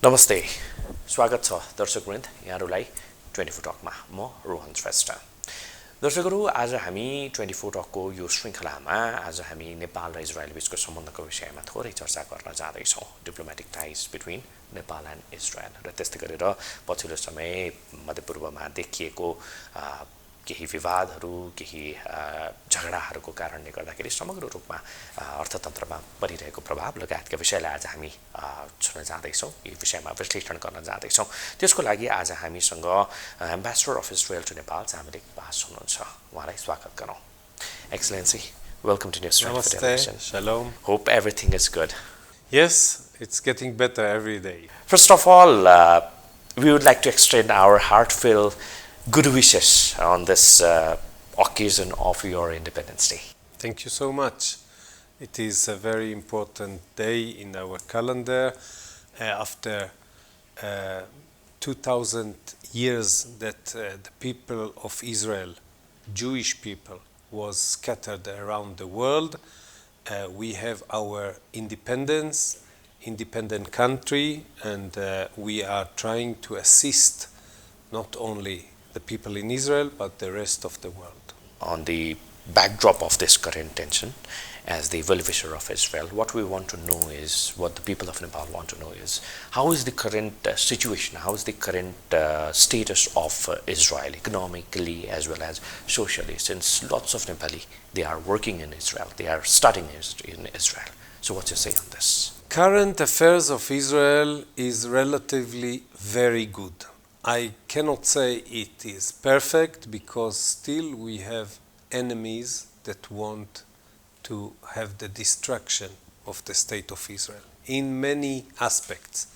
नमस्ते स्वागत छ दर्शकवृन्द यहाँहरूलाई 24 टकमा म रोहन श्रेष्ठ दर्शकहरू आज हामी 24 टकको यो श्रृङ्खलामा आज हामी नेपाल र इजरायल बीचको सम्बन्धको विषयमा थोरै चर्चा गर्न जाँदैछौँ diplomatic ties between Nepal and Israel र त्यस्तै गरेर पछिल्लो समय मध्यपूर्वमा देखिएको केही विवादहरू केही झगडाहरूको कारणले गर्दाखेरि समग्र रूपमा अर्थतन्त्रमा परिरहेको प्रभाव लगायतका विषयलाई आज हामी छुन जाँदैछौँ यी विषयमा विश्लेषण गर्न जाँदैछौँ त्यसको लागि आज हामीसँग ambassador of Israel to Nepal जामिलिक बास हुनुहुन्छ उहाँलाई स्वागत गरौँ excellency welcome to news Namaste, shalom. Hope everything is good Yes, it's getting better every day. First of all, we would like to extend our heartfelt good wishes on this occasion of your Independence Day. Thank you so much. It is a very important day in our calendar after 2000 years that the people of Israel, Jewish people, was scattered around the world. We have our independent country, and we are trying to assist not only the people in Israel, but the rest of the world. On the backdrop of this current tension, as the well-wisher of Israel, what we want to know is, what the people of Nepal want to know is, how is the current situation, how is the current status of Israel economically as well as socially, since lots of Nepali, they are working in Israel, they are studying in Israel. So what's your say on this? Current affairs of Israel is relatively very good. I cannot say it is perfect because still we have enemies that want to have the destruction of the state of Israel in many aspects.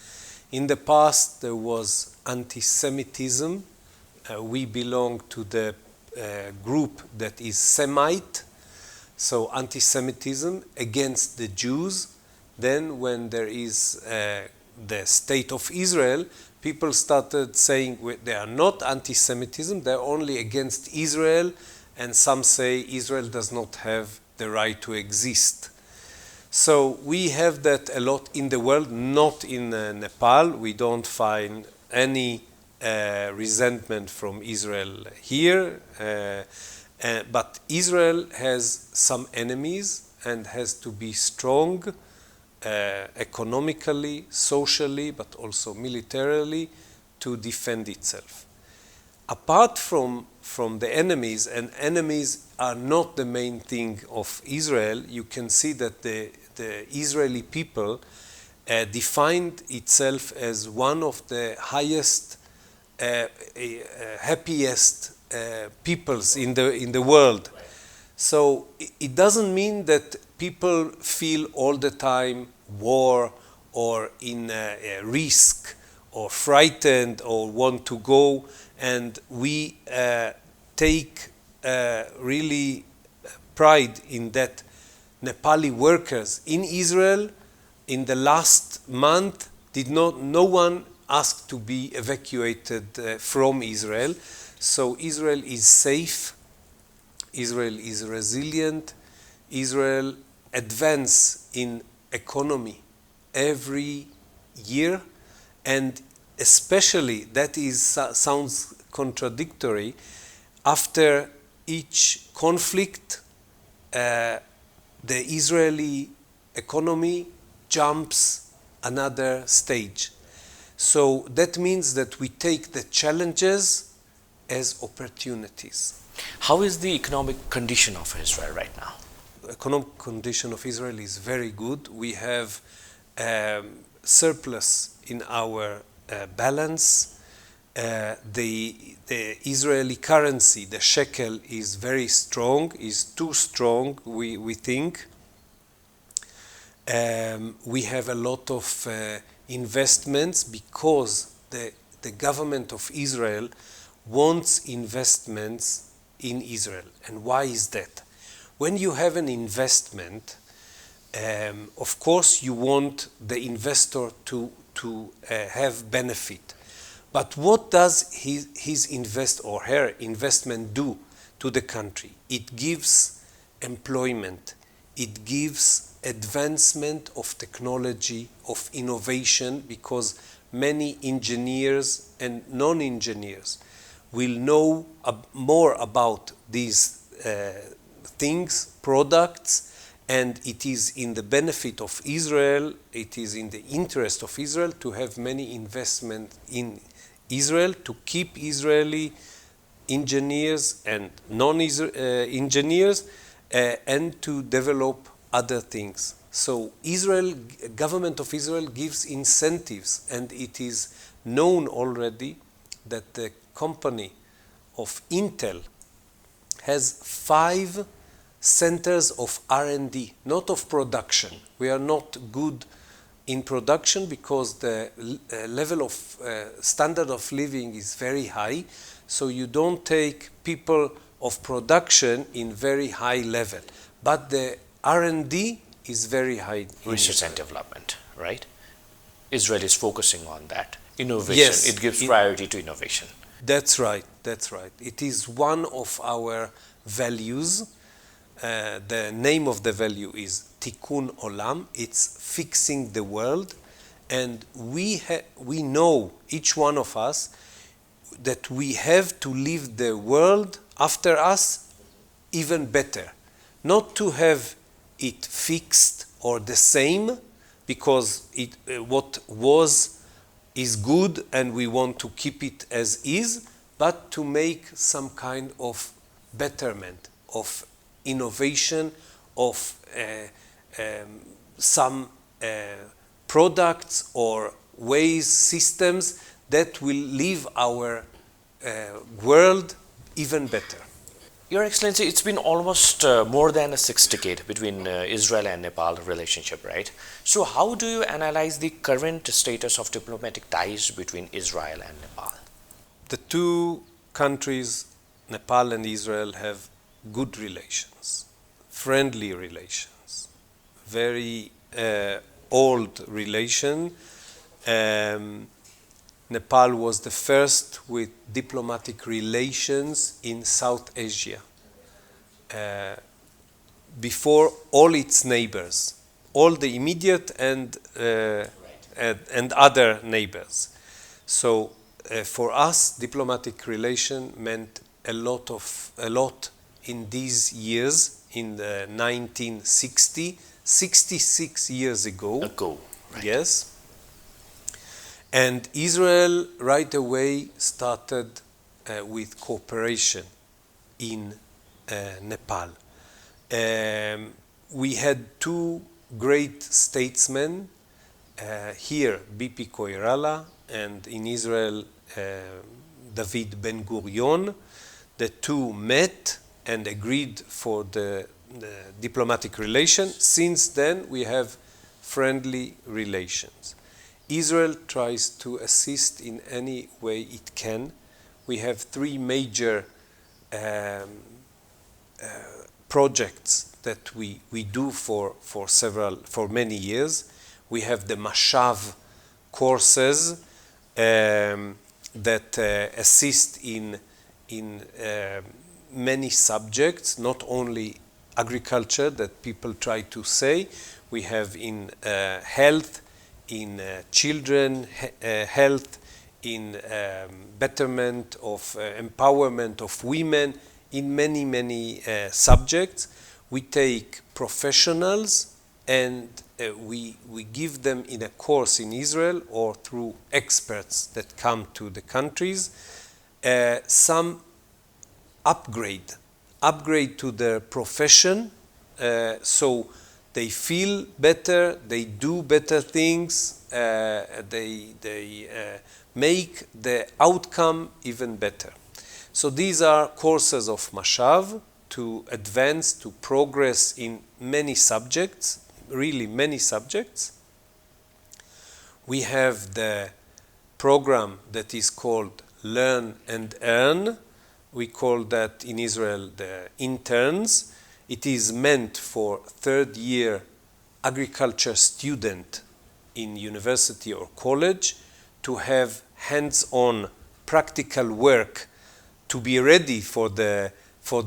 In the past there was anti-Semitism. We belong to the group that is Semite, so anti-Semitism against the Jews. Then when there is the state of Israel, people started saying they are not anti-Semitism, they're only against Israel, and some say Israel does not have the right to exist. So we have that a lot in the world, not in Nepal. We don't find any resentment from Israel here, but Israel has some enemies and has to be strong economically, socially, but also militarily to defend itself. Apart from the enemies, and enemies are not the main thing of Israel, you can see that the Israeli people defined itself as one of the highest, happiest peoples in the world. So it doesn't mean that people feel all the time war or in risk or frightened or want to go, and we take really pride in that. Nepali workers in Israel in the last month no one asked to be evacuated from Israel. So Israel is safe, Israel is resilient, Israel advance in economy every year, and especially that sounds contradictory. After each conflict, the Israeli economy jumps another stage. So that means that we take the challenges as opportunities. How is the economic condition of Israel right now? Economic condition of Israel is very good. We have surplus in our balance. The Israeli currency, the shekel, is very strong, is too strong, we think. We have a lot of investments because the government of Israel wants investments in Israel. And why is that? When you have an investment, of course you want the investor to have benefit. But what does his invest or her investment do to the country? It gives employment. It gives advancement of technology, of innovation, because many engineers and non-engineers will know more about these things, products, and it is in the benefit of Israel, it is in the interest of Israel to have many investment in Israel, to keep Israeli engineers and non-engineers, and to develop other things. So Israel, government of Israel gives incentives, and it is known already that the company of Intel has 5 centers of R&D, not of production. We are not good in production because the level of standard of living is very high, so you don't take people of production in very high level. But the R&D is very high. Research and development, right? Israel is focusing on that. Innovation, Yes, it gives priority to innovation. That's right, that's right. It is one of our values. The name of the value is Tikkun Olam. It's fixing the world. And we know, each one of us, that we have to leave the world after us even better. Not to have it fixed or the same, because what was is good and we want to keep it as is, but to make some kind of betterment, of innovation, of some products or ways, systems that will leave our world even better. Your Excellency, it's been almost more than a 6 decade between Israel and Nepal relationship, right? So how do you analyze the current status of diplomatic ties between Israel and Nepal? The two countries, Nepal and Israel, have good relations, friendly relations, very old relation. Nepal was the first with diplomatic relations in South Asia, before all its neighbors, all the immediate and other neighbors. So for us, diplomatic relation meant a lot in these years, in the 1960, 66 years ago. Right. Yes. And Israel right away started with cooperation in Nepal. We had two great statesmen here, B.P. Koirala, and in Israel, David Ben-Gurion. The two met and agreed for the diplomatic relation. Since then, we have friendly relations. Israel tries to assist in any way it can. We have 3 major projects that we do for many years. We have the Mashav courses that assist in many subjects, not only agriculture that people try to say. We have in health, in children health, in betterment of empowerment of women, in many subjects. We take professionals and we give them in a course in Israel or through experts that come to the countries some upgrade to their profession, so they feel better, they do better things, they make the outcome even better. So these are courses of Mashav to advance, to progress in many subjects, really many subjects. We have the program that is called Learn and Earn. We call that in Israel the interns. It is meant for third-year agriculture student in university or college to have hands-on practical work to be ready for the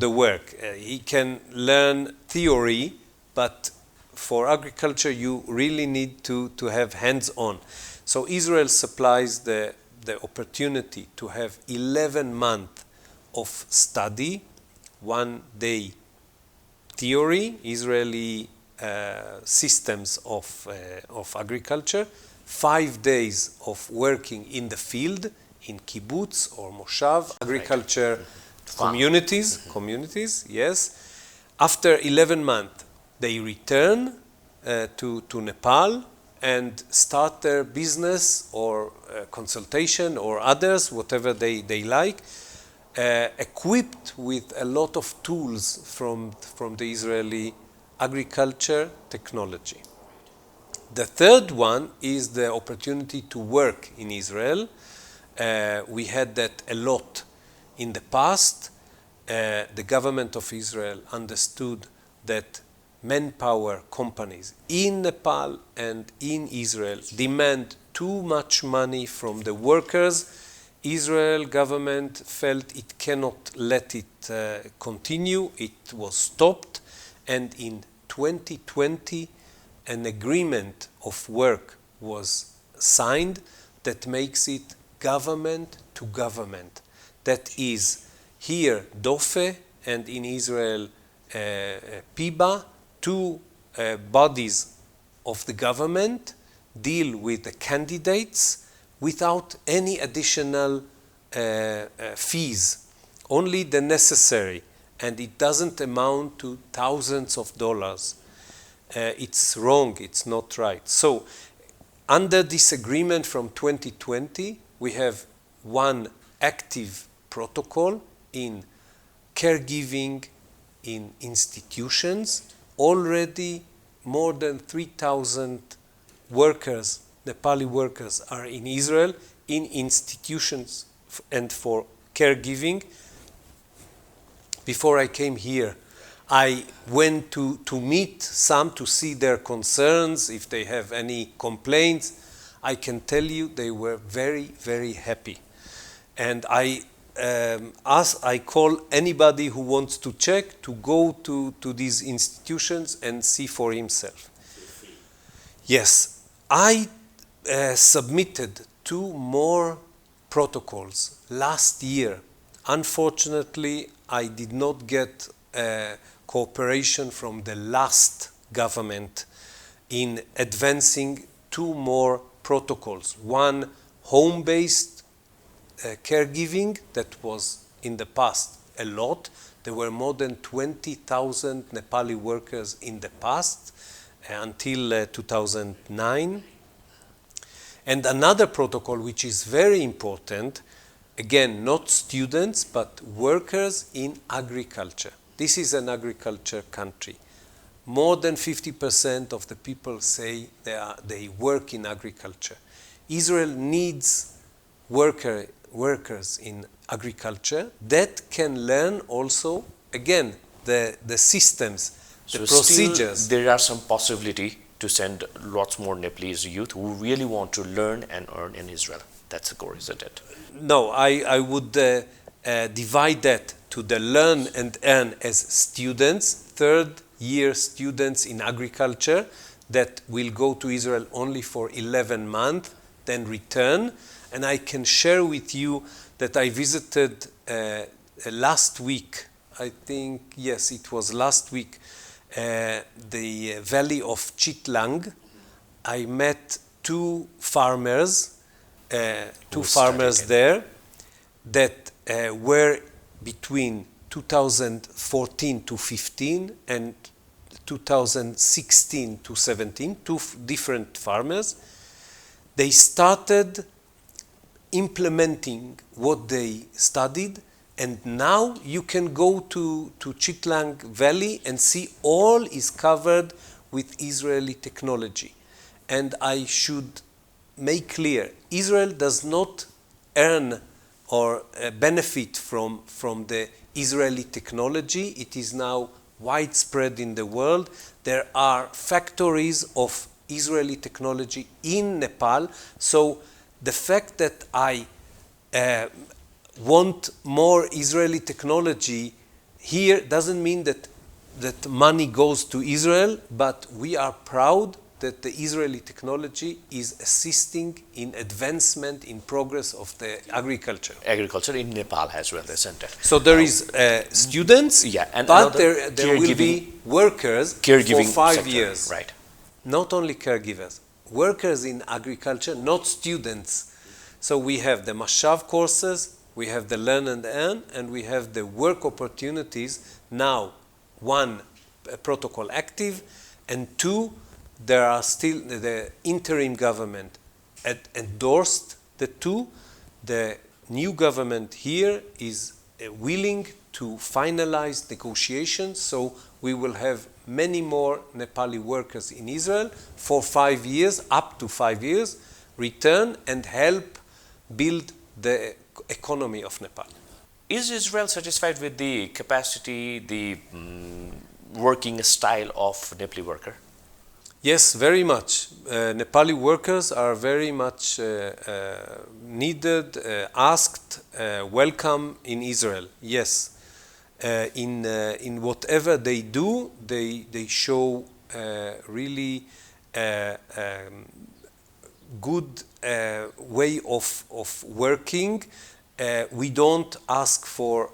work. He can learn theory, but for agriculture, you really need to have hands-on. So Israel supplies the opportunity to have 11 months of study, 1 day theory, Israeli systems of agriculture, 5 days of working in the field, in kibbutz or moshav, agriculture communities, yes. After 11 months, they return to Nepal and start their business or consultation or others, whatever they like, equipped with a lot of tools from the Israeli agriculture technology. The third one is the opportunity to work in Israel. We had that a lot in the past. The government of Israel understood that manpower companies in Nepal and in Israel demand too much money from the workers. Israel government felt it cannot let it continue. It was stopped, and in 2020 an agreement of work was signed that makes it government to government. That is here DOFE and in Israel PIBA, two bodies of the government deal with the candidates without any additional fees, only the necessary, and it doesn't amount to thousands of dollars. It's wrong, it's not right. So under this agreement from 2020, we have one active protocol in caregiving in institutions. Already more than 3,000 workers, Nepali workers, are in Israel in institutions and for caregiving. Before I came here, I went to meet some to see their concerns, if they have any complaints. I can tell you they were very, very happy. And I call anybody who wants to check to go to these institutions and see for himself. Yes, I submitted 2 more protocols last year. Unfortunately, I did not get cooperation from the last government in advancing 2 more protocols. One home-based caregiving that was in the past a lot. There were more than 20,000 Nepali workers in the past until 2009. And another protocol which is very important, again, not students, but workers in agriculture. This is an agriculture country. More than 50% of the people say they work in agriculture. Israel needs workers in agriculture that can learn also, again, the systems, the procedures. Still, there are some possibility to send lots more Nepalese youth who really want to learn and earn in Israel. That's the core, isn't it? No, I would divide that to the learn and earn as students, third-year students in agriculture that will go to Israel only for 11 months, then return. And I can share with you that I visited last week, I think, yes, it was last week, the valley of Chitlang. I met 2 farmers, there that were between 2014 to 15 and 2016 to 17, 2 different farmers. They started implementing what they studied, and now you can go to Chitlang Valley and see all is covered with Israeli technology. And I should make clear, Israel does not earn or benefit from the Israeli technology. It is now widespread in the world. There are factories of Israeli technology in Nepal. So the fact that I want more Israeli technology here doesn't mean that that money goes to Israel, but we are proud that the Israeli technology is assisting in advancement, in progress of the agriculture. Agriculture in Nepal as well, isn't it? So there is students, Yeah, and but there will be workers for caregiving 5 sector, years. right? Not only caregivers, workers in agriculture, not students. So we have the Mashav courses, we have the Learn and Earn, and we have the work opportunities. Now, one, protocol active, and two, there are still the interim government endorsed the two. The new government here is willing to finalize negotiations, so we will have many more Nepali workers in Israel for 5 years, up to 5 years, return and help build the economy of Nepal. Is Israel satisfied with the capacity, the working style of Nepali worker? Yes, very much. Nepali workers are very much needed, asked, welcome in Israel. Yes. In whatever they do, they show really good way of working. We don't ask for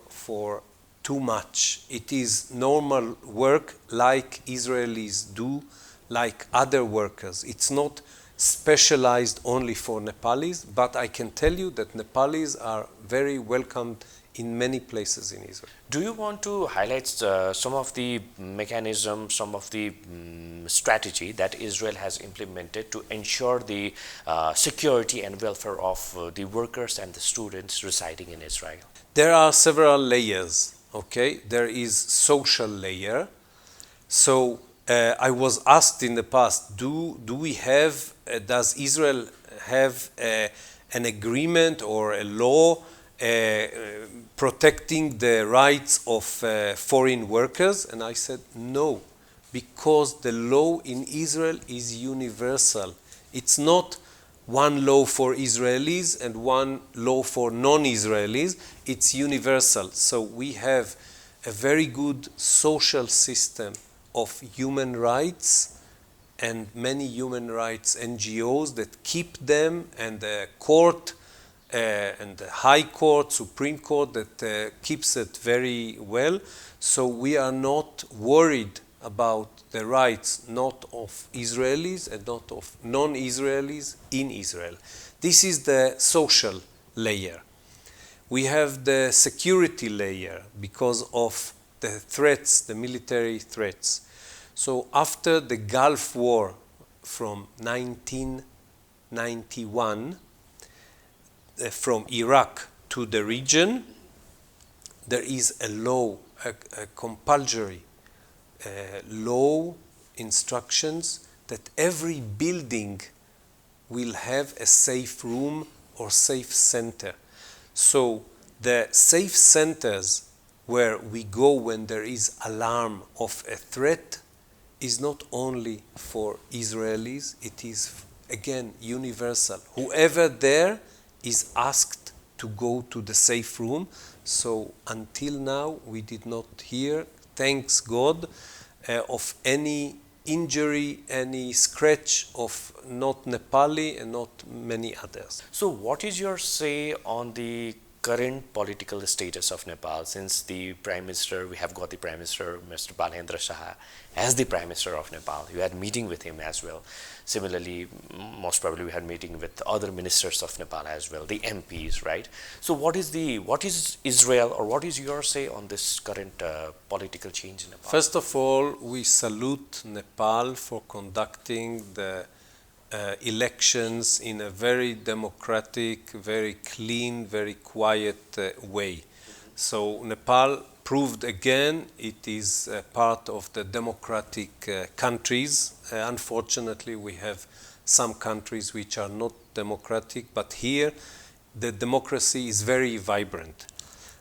too much. It is normal work like Israelis do, like other workers. It's not specialized only for Nepalis, but I can tell you that Nepalis are very welcomed in many places in Israel. Do you want to highlight some of the mechanisms, some of the strategy that Israel has implemented to ensure the security and welfare of the workers and the students residing in Israel? There are several layers, okay? There is social layer. So I was asked in the past, does Israel have an agreement or a law protecting the rights of foreign workers? And I said no, because the law in Israel is universal. It's not one law for Israelis and one law for non-Israelis. It's universal. So we have a very good social system of human rights and many human rights NGOs that keep them, and the court and the High Court, Supreme Court that keeps it very well. So we are not worried about the rights not of Israelis and not of non-Israelis in Israel. This is the social layer. We have the security layer because of the threats, the military threats. So after the Gulf War from 1991, from Iraq to the region, there is a law, a compulsory law instructions that every building will have a safe room or safe center. So the safe centers where we go when there is alarm of a threat is not only for Israelis, it is again universal. Whoever there is asked to go to the safe room. So until now we did not hear, thanks God, of any injury, any scratch of not Nepali and not many others. So what is your say on the current political status of Nepal, since the Prime Minister, we have got the Prime Minister, Mr. Balendra Shah, as the Prime Minister of Nepal. You had meeting with him as well. Similarly, most probably we had meeting with other ministers of Nepal as well, the MPs, right? So what is Israel, or what is your say on this current political change in Nepal? First of all, we salute Nepal for conducting the elections in a very democratic, very clean, very quiet way. So Nepal proved again it is part of the democratic countries. Unfortunately, we have some countries which are not democratic, but here the democracy is very vibrant.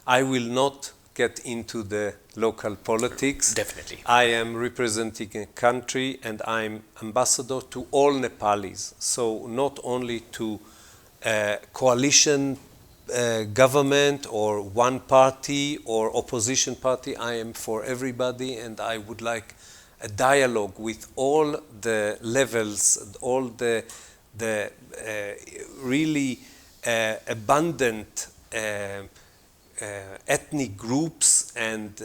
I will not get into the local politics. Definitely. I am representing a country and I'm ambassador to all Nepalis. So not only to coalition government or one party or opposition party. I am for everybody, and I would like a dialogue with all the levels, all the really abundant ethnic groups and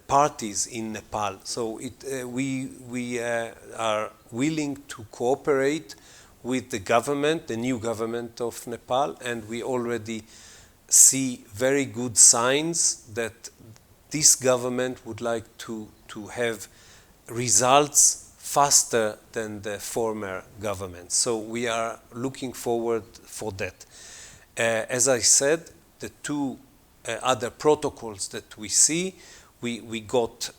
parties in Nepal. So we are willing to cooperate with the government, the new government of Nepal, and we already see very good signs that this government would like to have results faster than the former government. So we are looking forward for that. As I said, the two other protocols that we see, we got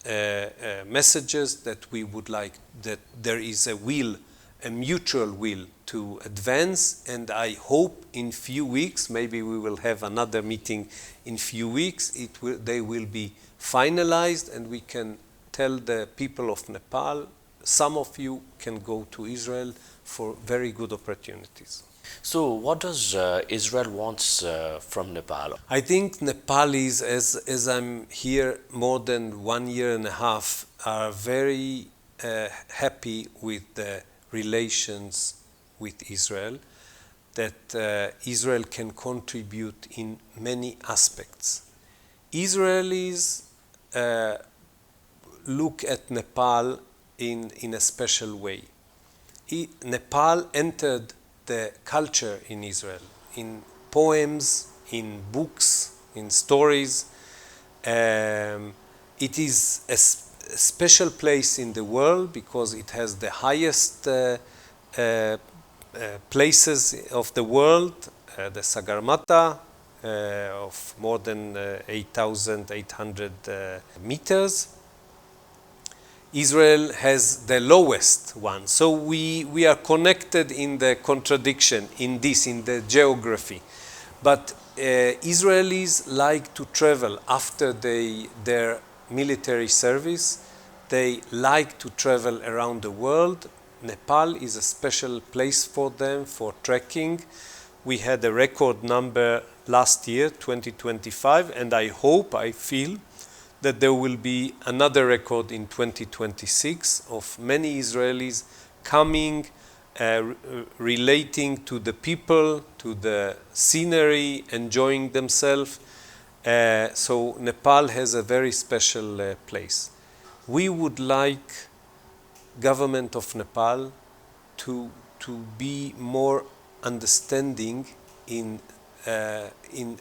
messages that we would like, that there is a will, a mutual will to advance, and I hope in few weeks, maybe we will have another meeting in few weeks, they will be finalized, and we can tell the people of Nepal, some of you can go to Israel for very good opportunities. So what does Israel wants from Nepal? I think Nepalis, as I'm here more than 1 year and a half, are very happy with the relations with Israel, that Israel can contribute in many aspects. Israelis look at Nepal in a special way. Nepal entered the culture in Israel, in poems, in books, in stories. It is a special place in the world because it has the highest places of the world, the Sagarmatha of more than 8,800 meters. Israel has the lowest one. So we are connected in the contradiction, in the geography. But Israelis like to travel after their military service. They like to travel around the world. Nepal is a special place for them, for trekking. We had a record number last year, 2025, and I feel, that there will be another record in 2026 of many Israelis coming, relating to the people, to the scenery, enjoying themselves. So Nepal has a very special place. We would like government of Nepal to be more understanding in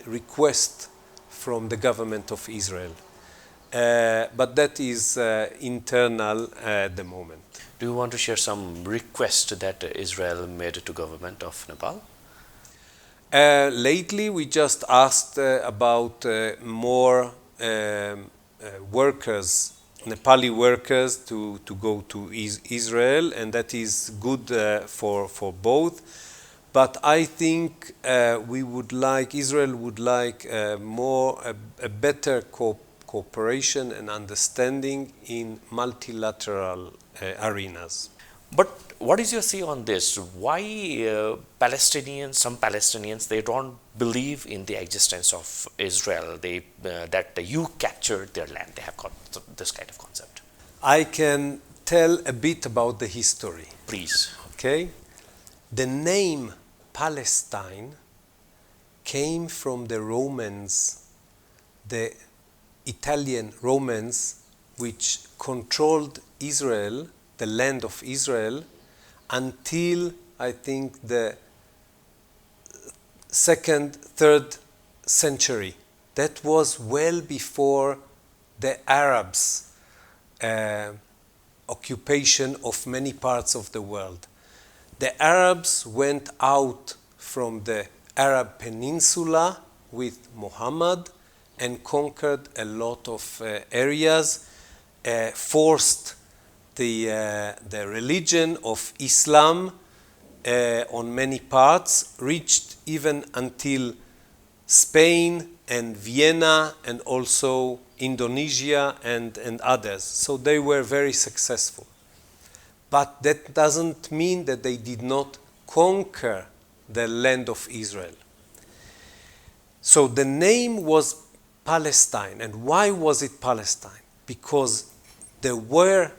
request from the government of Israel. But that is internal at the moment. Do you want to share some request that Israel made to government of Nepal? Lately, we just asked about more workers, Nepali workers, to go to Israel, and that is good for both. But I think Israel would like a better cooperation and understanding in multilateral arenas. But what is your say on this? Why some Palestinians, they don't believe in the existence of Israel, that you captured their land? They have got this kind of concept. I can tell a bit about the history. Please. Okay? The name Palestine came from the Romans, the Italian Romans, which controlled Israel, the land of Israel, until I think the 2nd, 3rd century. That was well before the Arabs' occupation of many parts of the world. The Arabs went out from the Arab Peninsula with Muhammad and conquered a lot of areas, forced the religion of Islam on many parts, reached even until Spain and Vienna and also Indonesia and others. So they were very successful. But that doesn't mean that they did not conquer the land of Israel. So the name was Palestine. And why was it Palestine? Because there were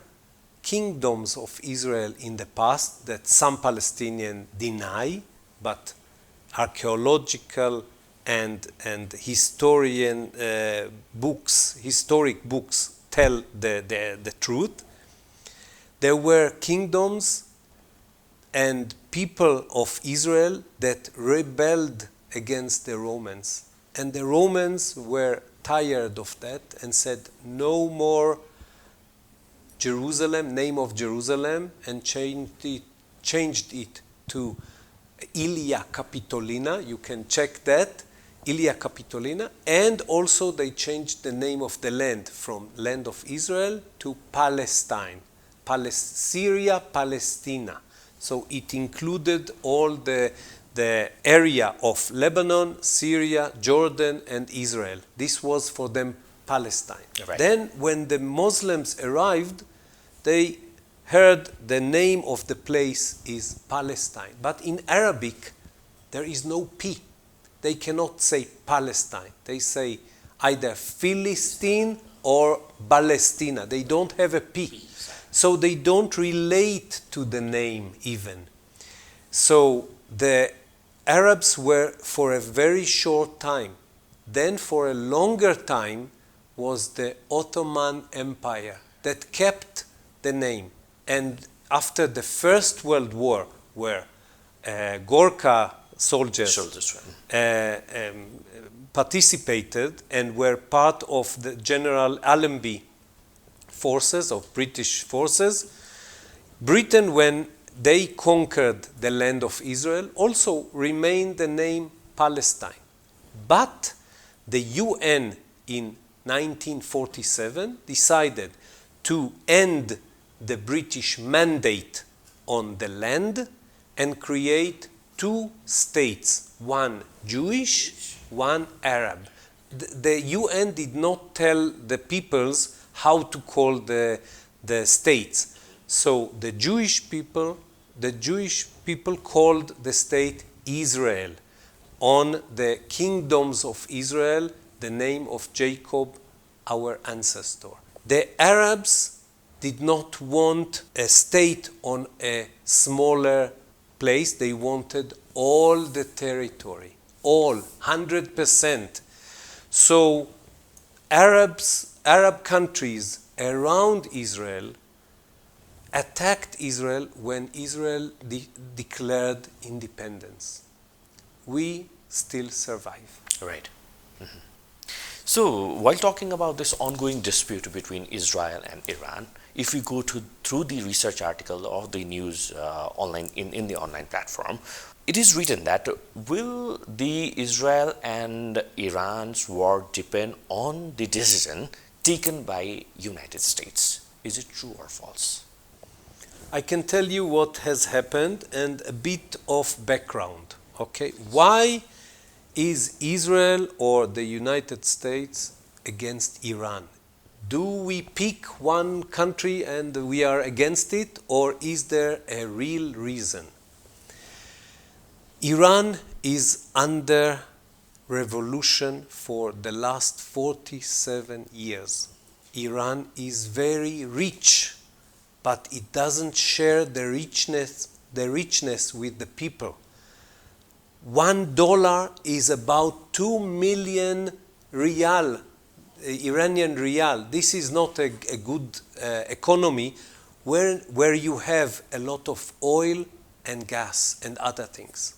kingdoms of Israel in the past that some Palestinians deny, but archaeological and historian historic books tell the truth. There were kingdoms and people of Israel that rebelled against the Romans. And the Romans were tired of that and said, no more Jerusalem, name of Jerusalem, and changed it to Ilia Capitolina. You can check that, Ilia Capitolina. And also they changed the name of the land from land of Israel to Palestine, Syria, Palestina. So it included all the area of Lebanon, Syria, Jordan, and Israel. This was for them Palestine. Right. Then when the Muslims arrived, they heard the name of the place is Palestine. But in Arabic, there is no P. They cannot say Palestine. They say either Philistine or Palestina. They don't have a P. So they don't relate to the name even. So the Arabs were for a very short time. Then for a longer time was the Ottoman Empire that kept the name. And after the First World War, where Gorkha soldiers participated and were part of the General Allenby forces, of British forces, Britain, when they conquered the land of Israel, also remained the name Palestine. But the UN in 1947 decided to end the British mandate on the land and create two states, one Jewish, one Arab. The UN did not tell the peoples how to call the states. So the Jewish people called the state Israel, on the kingdoms of Israel, the name of Jacob, our ancestor. The Arabs did not want a state on a smaller place. They wanted all the territory, all, 100%. So Arab countries around Israel attacked Israel when Israel declared independence. We still survive. Right. Mm-hmm. So, while talking about this ongoing dispute between Israel and Iran, if we go through the research article or the news online in the online platform, it is written that will the Israel and Iran's war depend on the decision taken by United States? Is it true or false? I can tell you what has happened and a bit of background. Okay, why is Israel or the United States against Iran? Do we pick one country and we are against it, or is there a real reason? Iran is under revolution for the last 47 years. Iran is very rich, but it doesn't share the richness with the people. $1 is about 2 million riyal, Iranian riyal. This is not a good economy where you have a lot of oil and gas and other things.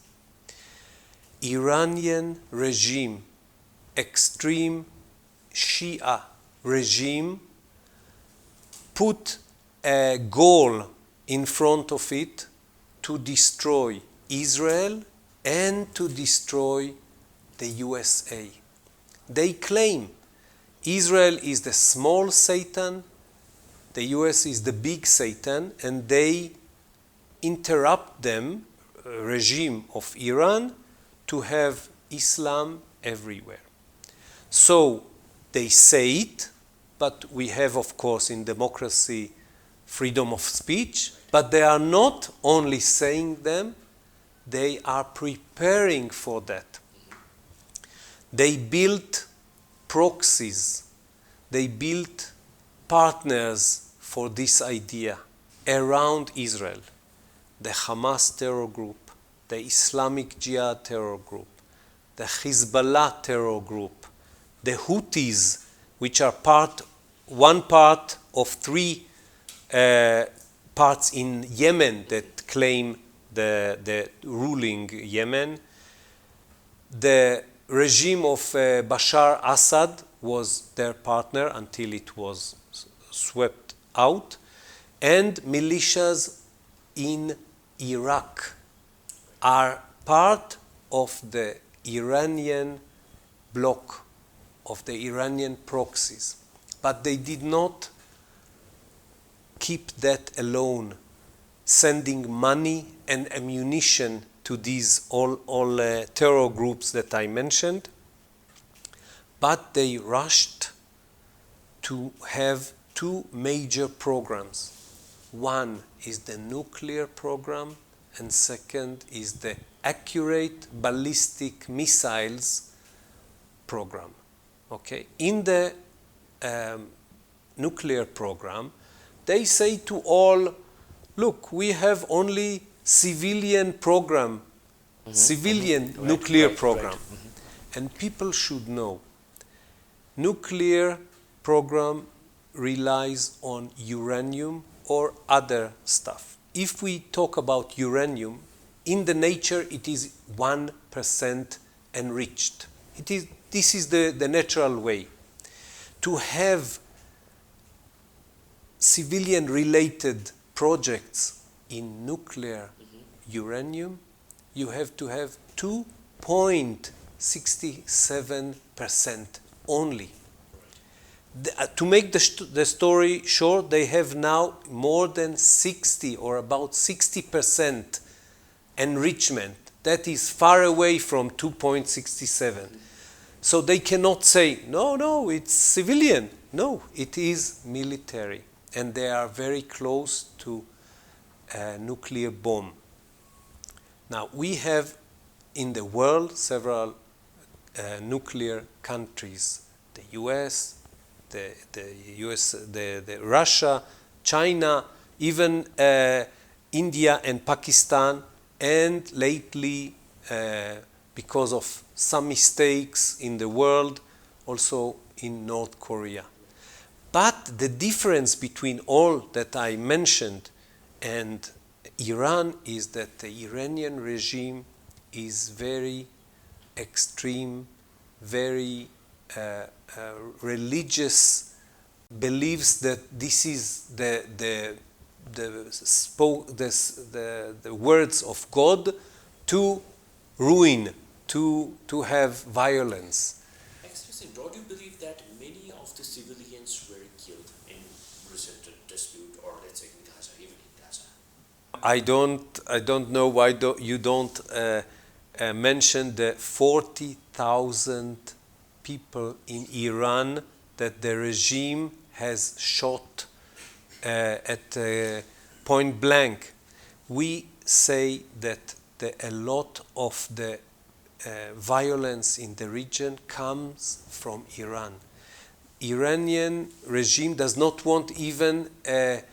Iranian regime, extreme Shia regime, put a goal in front of it to destroy Israel and to destroy the USA. They claim Israel is the small Satan, the US is the big Satan, and they interrupt them, regime of Iran, to have Islam everywhere. So they say it, but we have, of course, in democracy, freedom of speech, but they are not only saying them, they are preparing for that. They built proxies. They built partners for this idea around Israel. The Hamas terror group, the Islamic Jihad terror group, the Hezbollah terror group, the Houthis, which are one part of three parts in Yemen that claim the ruling Yemen. The regime of Bashar Assad was their partner until it was swept out, and militias in Iraq are part of the Iranian bloc, of the Iranian proxies. But they did not keep that alone, sending money and ammunition to these all terror groups that I mentioned, but they rushed to have two major programs. One is the nuclear program, and second is the accurate ballistic missiles program. Okay? In the nuclear program, they say to all, look, we have only civilian program, civilian nuclear program. And people should know, nuclear program relies on uranium or other stuff. If we talk about uranium, in the nature it is 1% enriched. This is the natural way. To have civilian-related projects in nuclear uranium, you have to have 2.67% only. To make the story short, they have now more than 60 or about 60% enrichment. That is far away from 2.67. So they cannot say, no, it's civilian. No, it is military. And they are very close to a nuclear bomb. Now, we have in the world several nuclear countries, the US, the Russia, China, even India and Pakistan, and lately, because of some mistakes in the world, also in North Korea. But the difference between all that I mentioned and Iran is that the Iranian regime is very extreme, very religious, believes that this is the words of God to ruin, to have violence. Excellency, don't you believe that many of the civilians were killed in recent dispute, or let's say in Gaza, even in Gaza? I don't know why you don't mention the 40,000 people in Iran that the regime has shot at point blank. We say that a lot of the violence in the region comes from Iran. Iranian regime does not want even a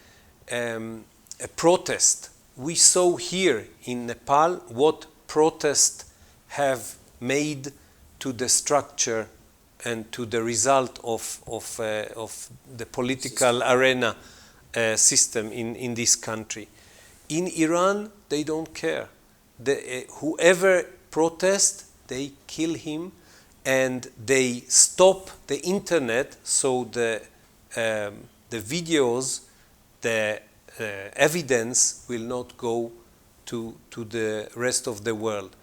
protest. We saw here in Nepal what protests have made to the structure and to the result of the political arena system in this country. In Iran, they don't care. Whoever protests, they kill him, and they stop the internet, so the videos, the evidence will not go to the rest of the world.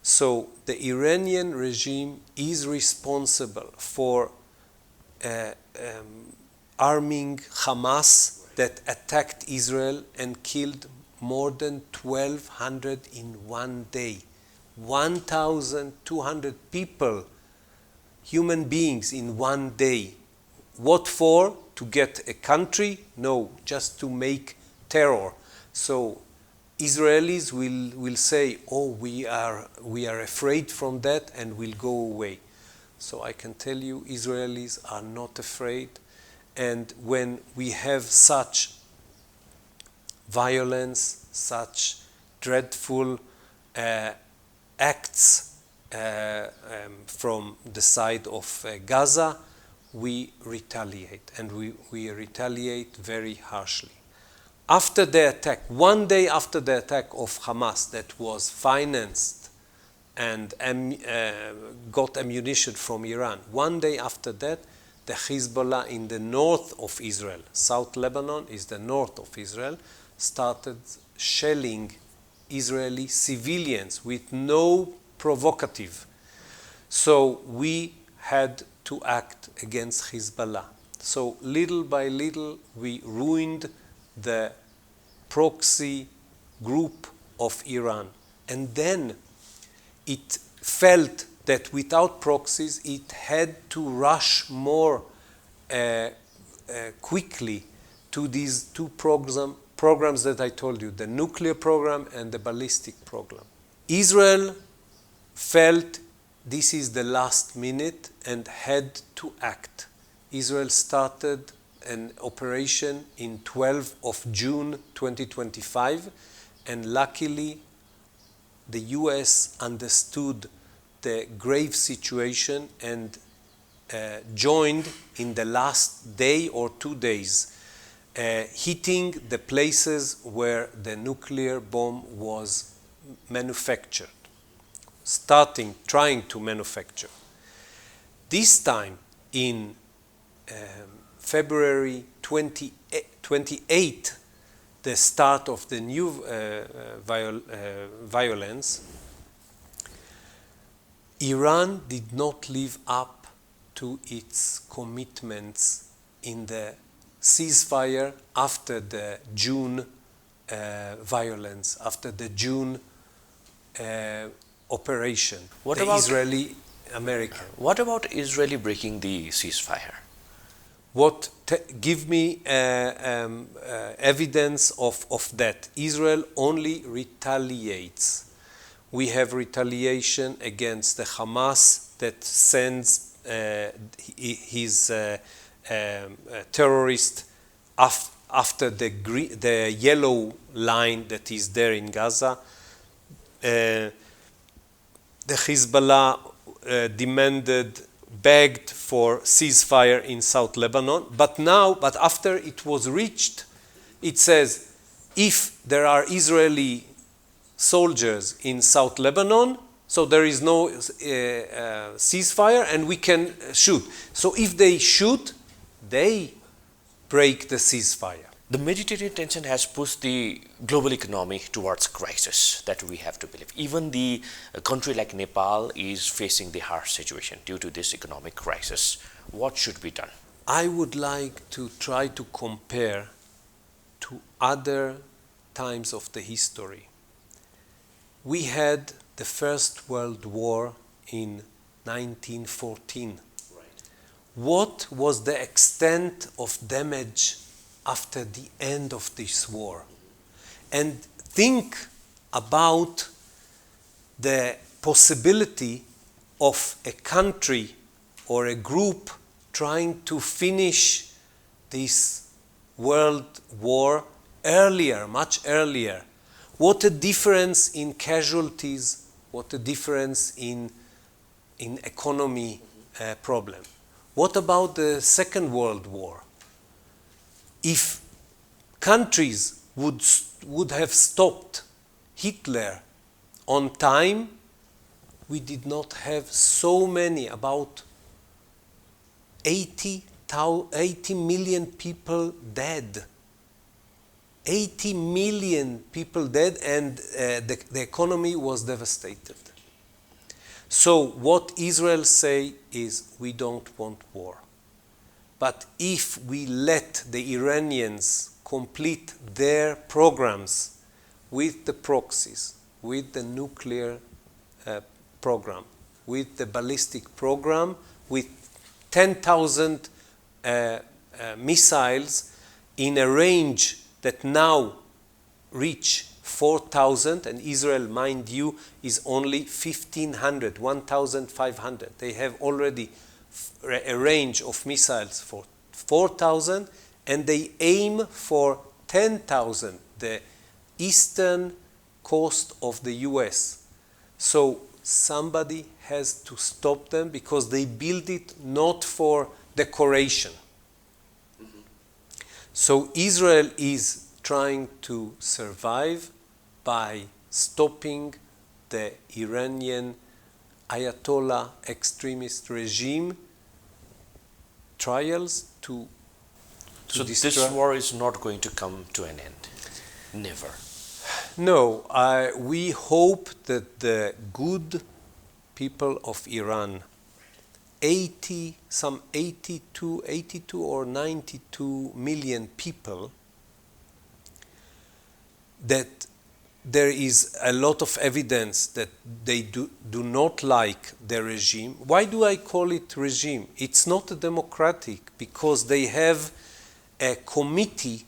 So the Iranian regime is responsible for arming Hamas that attacked Israel and killed more than 1,200 in one day. 1,200 people, human beings in one day. What for? To get a country? No, just to make terror. So Israelis will say, oh, we are afraid from that and will go away. So I can tell you, Israelis are not afraid. And when we have such violence, such dreadful acts from the side of Gaza, we retaliate, and we retaliate very harshly. After the attack, one day after the attack of Hamas that was financed and got ammunition from Iran, one day after that, the Hezbollah in the north of Israel, South Lebanon is the north of Israel, started shelling Israeli civilians with no provocative. So we had to act against Hezbollah. So little by little we ruined the proxy group of Iran. And then it felt that without proxies it had to rush more quickly to these two programs that I told you, the nuclear program and the ballistic program. Israel felt this is the last minute and had to act. Israel started an operation in 12th of June 2025, and luckily the US understood the grave situation and joined in the last day or 2 days, hitting the places where the nuclear bomb was manufactured, trying to manufacture. This time in February 28, the start of the new violence, Iran did not live up to its commitments in the ceasefire after the June violence, after the June operation, Israeli-American. What about Israeli breaking the ceasefire? Give me evidence of that. Israel only retaliates. We have retaliation against the Hamas that sends his terrorists after the yellow line that is there in Gaza. The Hezbollah begged for ceasefire in South Lebanon, but after it was reached, it says, if there are Israeli soldiers in South Lebanon, so there is no ceasefire and we can shoot. So if they shoot, they break the ceasefire. The Mediterranean tension has pushed the global economy towards crisis that we have to believe. Even the country like Nepal is facing the harsh situation due to this economic crisis. What should be done? I would like to try to compare to other times of the history. We had the First World War in 1914. Right. What was the extent of damage after the end of this war? And think about the possibility of a country or a group trying to finish this world war earlier, much earlier. What a difference in casualties, what a difference in economy problem. What about the Second World War? If countries would have stopped Hitler on time, we did not have so many, about 80 million people dead. 80 million people dead, and the economy was devastated. So what Israel say is, we don't want war. But if we let the Iranians complete their programs with the proxies, with the nuclear program, with the ballistic program, with 10,000 missiles in a range that now reach 4,000, and Israel, mind you, is only 1,500, 1,500. They have already a range of missiles for 4,000, and they aim for 10,000, the eastern coast of the US. So somebody has to stop them because they build it not for decoration. So Israel is trying to survive by stopping the Iranian Ayatollah extremist regime trials to So destroy. this war is not going to come to an end. Never. No, we hope that the good people of Iran, some 82 or 92 million people, that there is a lot of evidence that they do not like the regime. Why do I call it regime? It's not democratic because they have a committee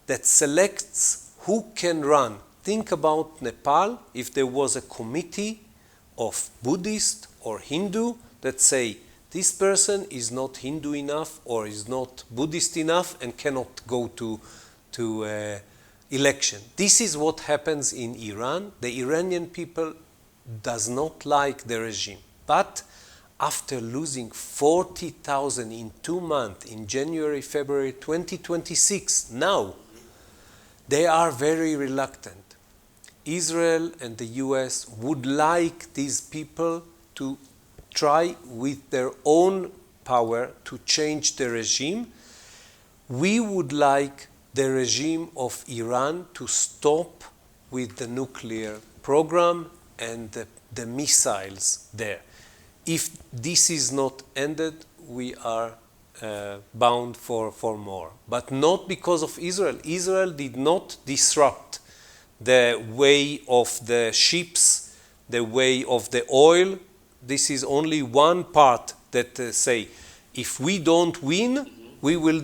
that selects who can run. Think about Nepal, if there was a committee of Buddhist or Hindu that say, this person is not Hindu enough or is not Buddhist enough and cannot go to election. This is what happens in Iran. The Iranian people does not like the regime. But after losing 40,000 in 2 months, in January, February 2026, now, they are very reluctant. Israel and the US would like these people to try with their own power to change the regime. We would like the regime of Iran to stop with the nuclear program and the missiles there. If this is not ended, we are bound for more. But not because of Israel. Israel did not disrupt the way of the ships, the way of the oil. This is only one part that say, if we don't win, we will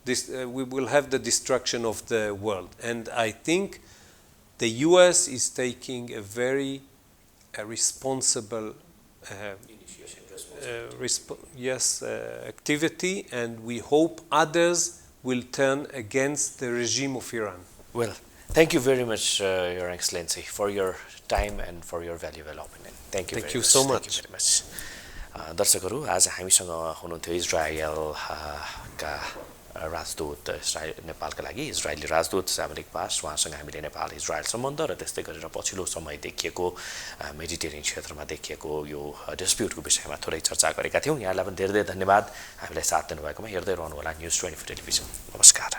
we will have the destruction of the world. And I think the US is taking a very responsible activity, and we hope others will turn against the regime of Iran. Well, thank you very much, Your Excellency, for your time and for your valuable opinion. Thank you very much. So much. Thank you very much. दर्शकहरू, आज हामीसँग हुनुहुन्थ्यो इजरायलका राजदूत, नेपालका लागि Israeli राजदूत सामरिक पास। उहाँसँग हामीले नेपाल इजरायल सम्बन्ध र त्यस्तै गरेर पछिल्लो समय देखिएको मेडिटेरियन क्षेत्रमा देखिएको यो डिस्प्युटको विषयमा थोरै चर्चा गरेका थियौँ। यहाँलाई पनि धेरै धेरै धन्यवाद हामीलाई साथ दिनुभएकोमा। हेर्दै रहनुहोला न्युज 24 टेलिभिजन। नमस्कार।